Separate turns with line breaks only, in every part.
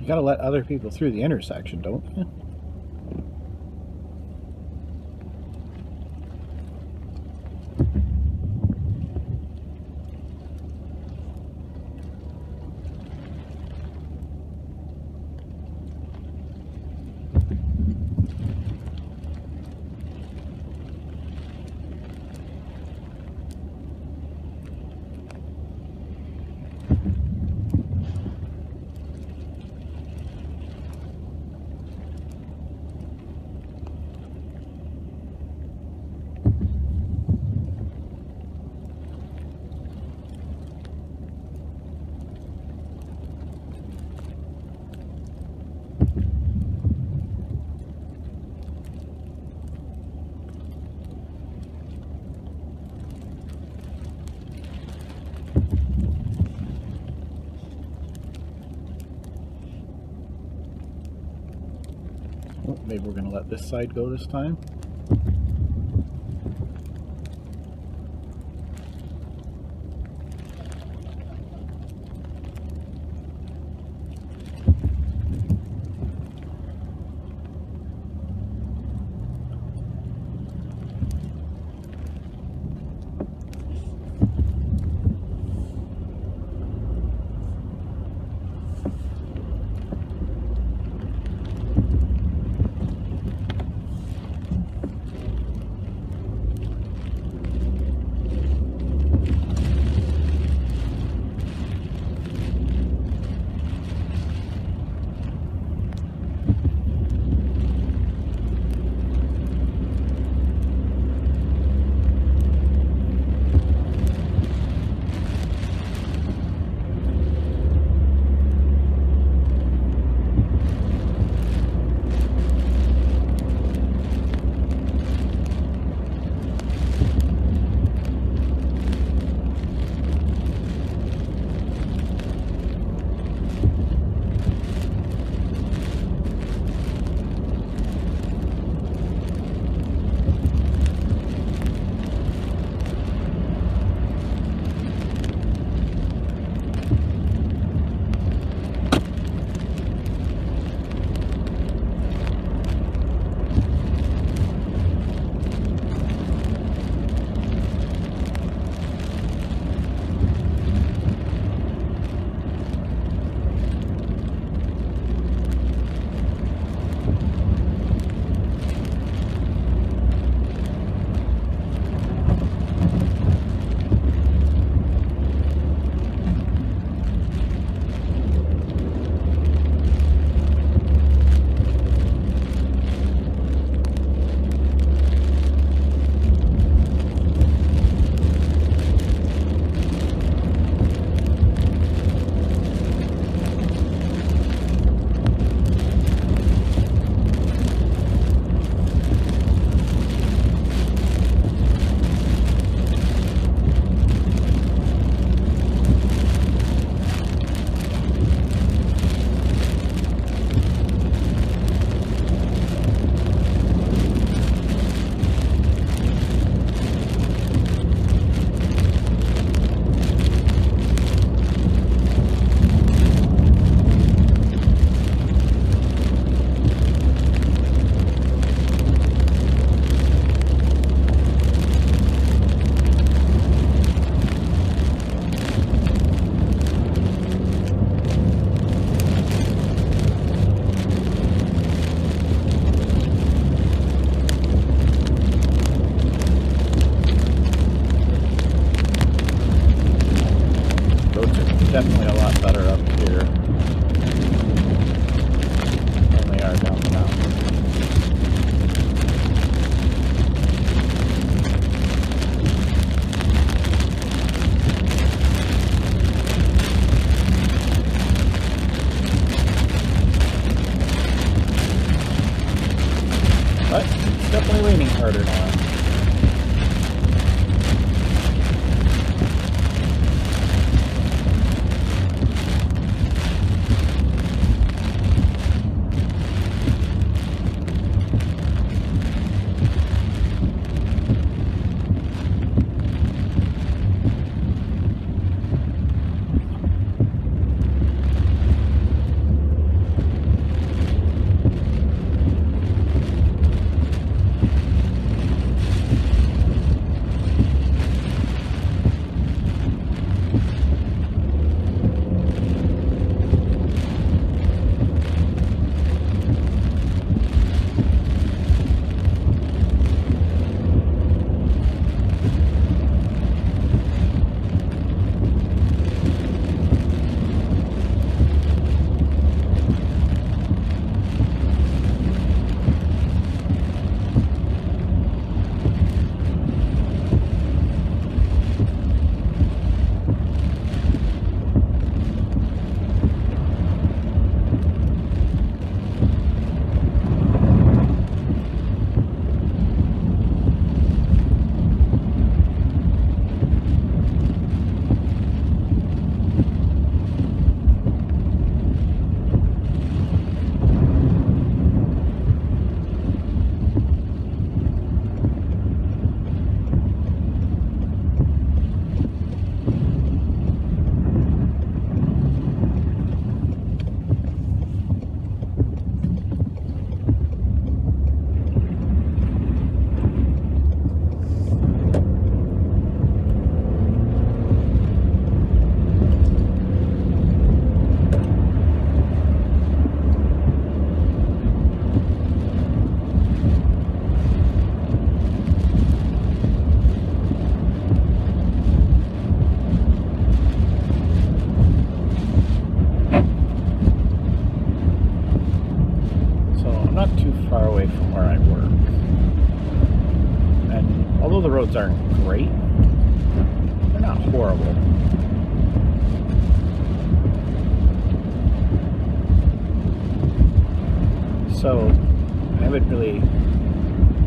You gotta let other people through the intersection, don't you? Oh, maybe we're going to let this side go this time. It's definitely raining harder now. Far away from where I work, and although the roads aren't great, they're not horrible. So I haven't really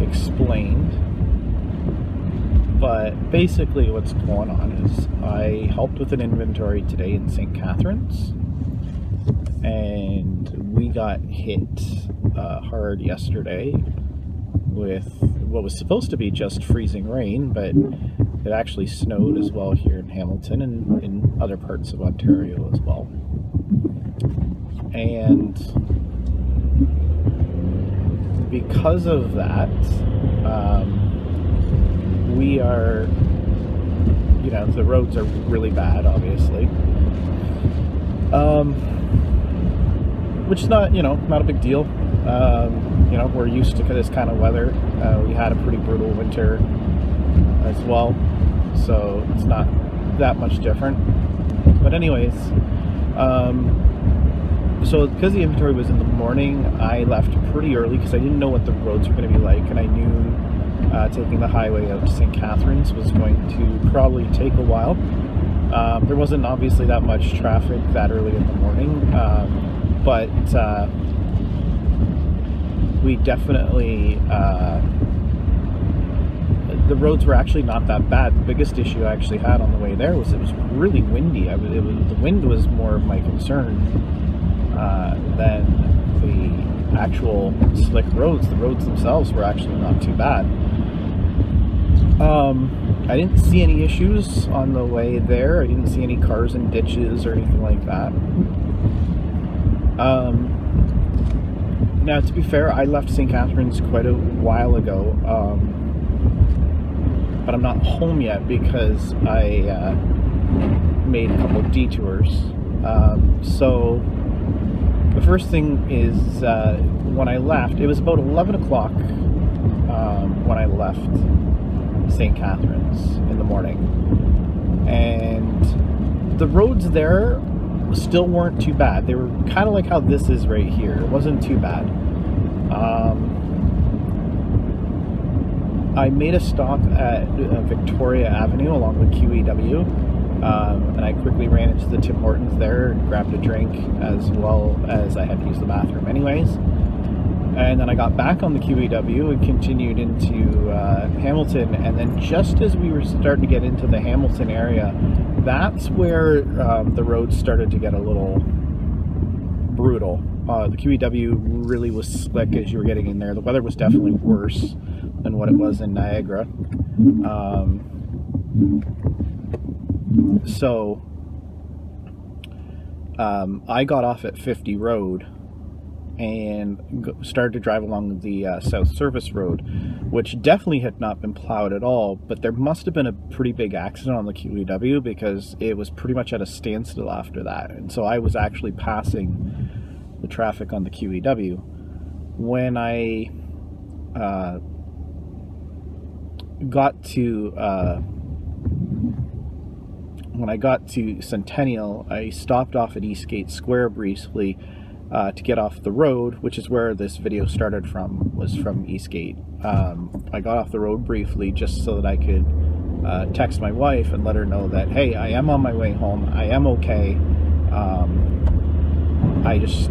explained, but basically what's going on is I helped with an inventory today in St. Catharines, and we got hit hard yesterday with what was supposed to be just freezing rain, but it actually snowed as well here in Hamilton and in other parts of Ontario as well. And because of that, we are, the roads are really bad, obviously. Which is not, not a big deal. We're used to this kind of weather. We had a pretty brutal winter as well, so it's not that much different. But anyways, so because the inventory was in the morning, I left pretty early because I didn't know what the roads were going to be like, and I knew taking the highway out to St. Catharines was going to probably take a while. There wasn't obviously that much traffic that early in the morning, but we definitely, the roads were actually not that bad. The biggest issue I actually had on the way there was it was really windy. The wind was more of my concern than the actual slick roads. The roads themselves were actually not too bad. I didn't see any issues on the way there. I didn't see any cars in ditches or anything like that. Now, to be fair, I left St. Catharines quite a while ago, but I'm not home yet because I made a couple of detours. So the first thing is when I left, it was about 11 o'clock when I left St. Catharines in the morning, and the roads there still weren't too bad. They were kind of like how this is right here. It wasn't too bad. I made a stop at Victoria Avenue along with QEW, and I quickly ran into the Tim Hortons there and grabbed a drink, as well as I had to use the bathroom anyways. And then I got back on the QEW and continued into Hamilton. And then just as we were starting to get into the Hamilton area, that's where the roads started to get a little brutal. The QEW really was slick as you were getting in there. The weather was definitely worse than what it was in Niagara. So I got off at 50 Road and started to drive along the South Service Road, which definitely had not been plowed at all, but there must have been a pretty big accident on the QEW because it was pretty much at a standstill after that. And so I was actually passing the traffic on the QEW. When I got to Centennial, I stopped off at Eastgate Square briefly to get off the road, which is where this video started from, was from Eastgate. I got off the road briefly just so that I could text my wife and let her know that, hey, I am on my way home, I am okay. I just,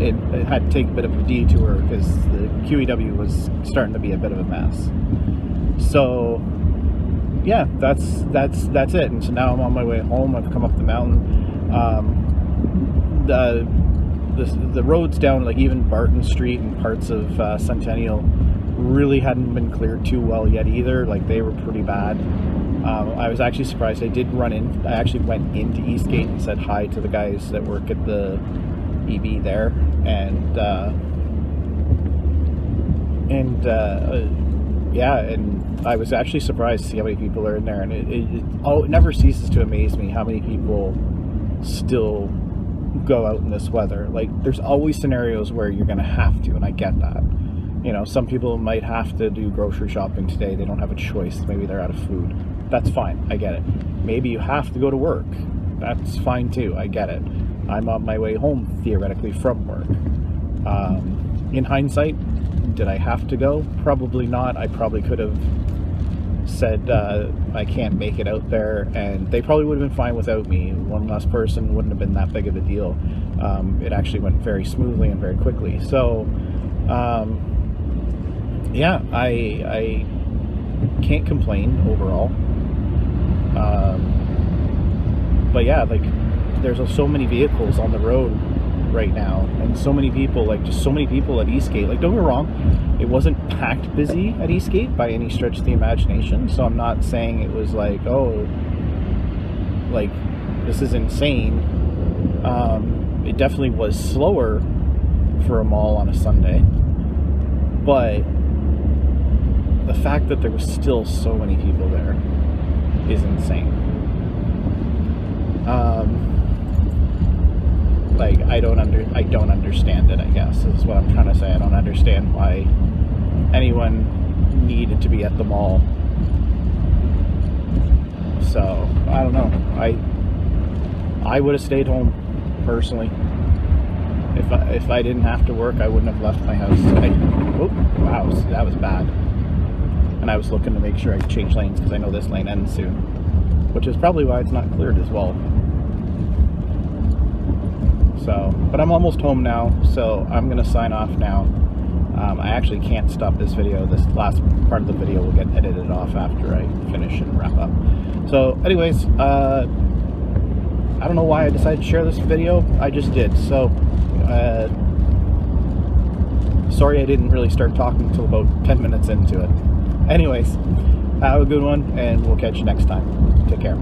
it had to take a bit of a detour because the QEW was starting to be a bit of a mess. So, yeah, that's it. And so now I'm on my way home. I've come up the mountain. The roads down, like even Barton Street and parts of Centennial, really hadn't been cleared too well yet either. Like, they were pretty bad. I was actually surprised. I actually went into Eastgate and said hi to the guys that work at the EB there, and I was actually surprised to see how many people are in there, and it never ceases to amaze me how many people still go out in this weather. Like, there's always scenarios where you're going to have to, and I get that. Some people might have to do grocery shopping today. They don't have a choice. Maybe they're out of food. That's fine. I get it. Maybe you have to go to work. That's fine too. I get it. I'm on my way home, theoretically, from work. In hindsight, did I have to go? Probably not. I probably could have said I can't make it out there, and they probably would have been fine without me. One less person wouldn't have been that big of a deal. It actually went very smoothly and very quickly. So, yeah, I can't complain overall. But yeah, like, there's so many vehicles on the road right now, and so many people, like, just so many people at Eastgate. Like, don't get me wrong, it wasn't packed busy at Eastgate by any stretch of the imagination, so I'm not saying it was like, oh, like, this is insane. It definitely was slower for a mall on a Sunday, but the fact that there was still so many people there is insane. Like, I don't understand it, I guess, is what I'm trying to say. I don't understand why anyone needed to be at the mall. So, I don't know. I would have stayed home, personally. If I didn't have to work, I wouldn't have left my house. Wow, that was bad. And I was looking to make sure I change lanes because I know this lane ends soon, which is probably why it's not cleared as well. So, but I'm almost home now, so I'm going to sign off now. I actually can't stop this video. This last part of the video will get edited off after I finish and wrap up. So, anyways, I don't know why I decided to share this video. I just did. So, sorry I didn't really start talking until about 10 minutes into it. Anyways, have a good one, and we'll catch you next time. Take care.